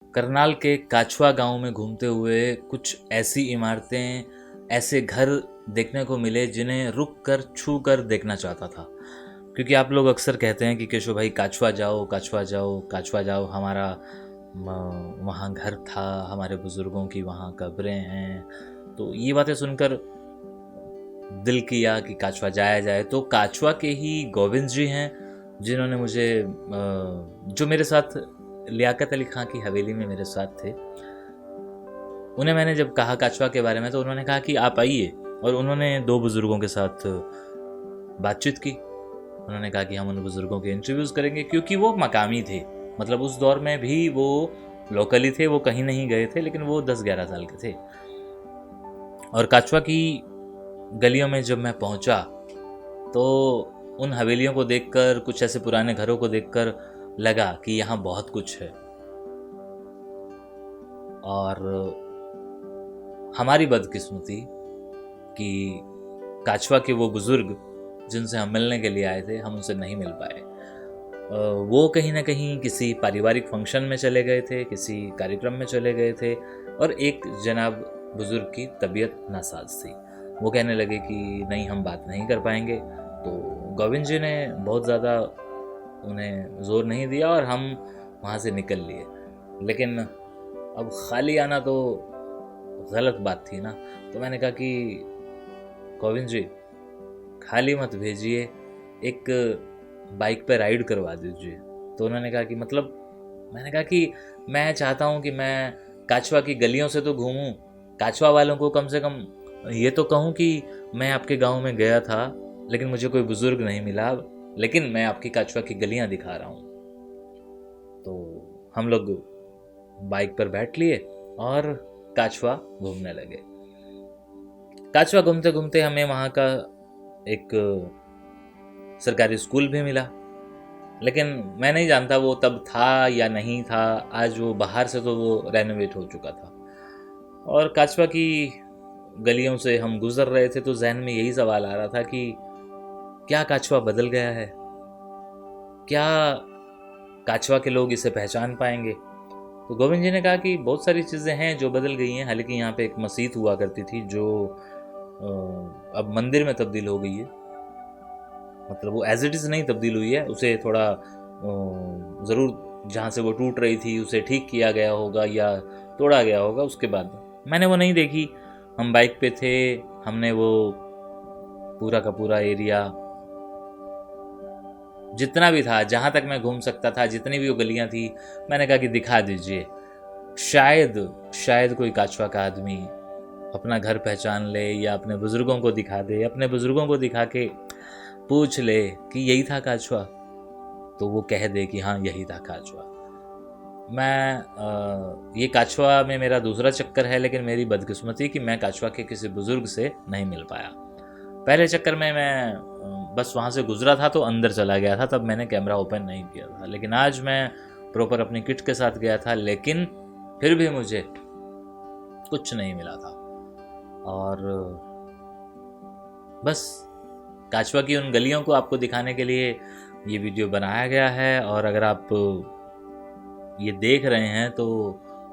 करनाल के काछवा गांव में घूमते हुए कुछ ऐसी इमारतें, ऐसे घर देखने को मिले जिन्हें रुक कर छू कर देखना चाहता था। क्योंकि आप लोग अक्सर कहते हैं कि केशव भाई काछवा जाओ, काछवा जाओ, काछवा जाओ, हमारा वहाँ घर था, हमारे बुज़ुर्गों की वहाँ कब्रें हैं। तो ये बातें सुनकर दिल किया कि काछवा जाया जाए। तो काछवा के ही गोविंद जी हैं जिन्होंने मुझे जो मेरे साथ लियाकत अली खां की हवेली में मेरे साथ थे, उन्हें मैंने जब कहा काछवा के बारे में तो उन्होंने कहा कि आप आइए। और उन्होंने 2 बुज़ुर्गों के साथ बातचीत की। उन्होंने कहा कि हम उन बुज़ुर्गों के इंटरव्यूज़ करेंगे क्योंकि वो मकामी थे। मतलब उस दौर में भी वो लोकली थे, वो कहीं नहीं गए थे, लेकिन वो 10-11 साल के थे। और काछवा की गलियों में जब मैं पहुंचा तो उन हवेलियों को देखकर, कुछ ऐसे पुराने घरों को देखकर लगा कि यहाँ बहुत कुछ है। और हमारी बदकिस्मती कि काछवा के वो बुज़ुर्ग जिनसे हम मिलने के लिए आए थे, हम उनसे नहीं मिल पाए। वो कहीं ना कहीं किसी पारिवारिक फंक्शन में चले गए थे, किसी कार्यक्रम में चले गए थे। और एक जनाब बुज़ुर्ग की तबीयत नासाज थी। वो कहने लगे कि नहीं, हम बात नहीं कर पाएंगे। तो गोविंद जी ने बहुत ज़्यादा उन्हें ज़ोर नहीं दिया और हम वहाँ से निकल लिए। लेकिन अब खाली आना तो गलत बात थी ना। तो मैंने कहा कि गोविंद जी, खाली मत भेजिए, एक बाइक पे राइड करवा दीजिए। तो उन्होंने कहा कि मतलब? मैंने कहा कि मैं चाहता हूँ कि मैं काछवा की गलियों से तो घूमूं, काछवा वालों को कम से कम ये तो कहूँ कि मैं आपके गांव में गया था लेकिन मुझे कोई बुजुर्ग नहीं मिला, लेकिन मैं आपकी काछवा की गलियां दिखा रहा हूँ। तो हम लोग बाइक पर बैठ लिए और काछवा घूमने लगे। काछवा घूमते घूमते हमें वहाँ का एक सरकारी स्कूल भी मिला, लेकिन मैं नहीं जानता वो तब था या नहीं था। आज वो बाहर से तो वो रेनोवेट हो चुका था। और काछवा की गलियों से हम गुजर रहे थे तो जहन में यही सवाल आ रहा था कि क्या काछवा बदल गया है? क्या काछवा के लोग इसे पहचान पाएंगे? तो गोविंद जी ने कहा कि बहुत सारी चीज़ें हैं जो बदल गई हैं। हालांकि यहाँ पे एक मस्जिद हुआ करती थी जो अब मंदिर में तब्दील हो गई है। मतलब वो एज इट इज़ नहीं तब्दील हुई है, उसे थोड़ा ज़रूर जहाँ से वो टूट रही थी उसे ठीक किया गया होगा या तोड़ा गया होगा। उसके बाद मैंने वो नहीं देखी। हम बाइक पे थे, हमने वो पूरा का पूरा एरिया जितना भी था, जहाँ तक मैं घूम सकता था, जितनी भी वो गलियाँ थी, मैंने कहा कि दिखा दीजिए। शायद कोई काछवा का आदमी अपना घर पहचान ले या अपने बुज़ुर्गों को दिखा दे, अपने बुज़ुर्गों को दिखा के पूछ ले कि यही था काछवा, तो वो कह दे कि हाँ यही था काछवा। ये काछवा में मेरा दूसरा चक्कर है, लेकिन मेरी बदकिस्मती कि मैं काछवा के किसी बुज़ुर्ग से नहीं मिल पाया। पहले चक्कर में मैं बस वहाँ से गुजरा था तो अंदर चला गया था, तब मैंने कैमरा ओपन नहीं किया था। लेकिन आज मैं प्रॉपर अपनी किट के साथ गया था, लेकिन फिर भी मुझे कुछ नहीं मिला था। और बस काछवा की उन गलियों को आपको दिखाने के लिए ये वीडियो बनाया गया है। और अगर आप ये देख रहे हैं तो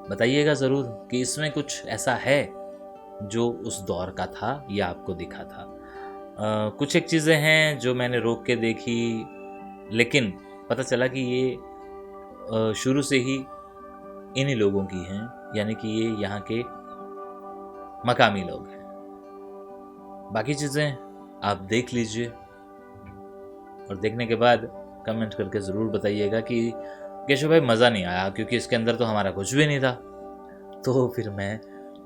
बताइएगा ज़रूर कि इसमें कुछ ऐसा है जो उस दौर का था या आपको दिखा था। कुछ एक चीज़ें हैं जो मैंने रोक के देखी, लेकिन पता चला कि ये शुरू से ही इन्हीं लोगों की हैं, यानी कि ये यहाँ के मकामी लोग हैं। बाकी चीज़ें आप देख लीजिए और देखने के बाद कमेंट करके ज़रूर बताइएगा कि केशव भाई मज़ा नहीं आया, क्योंकि इसके अंदर तो हमारा कुछ भी नहीं था। तो फिर मैं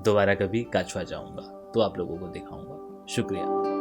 दोबारा कभी काछवा जाऊँगा तो आप लोगों को दिखाऊँगा। शुक्रिया।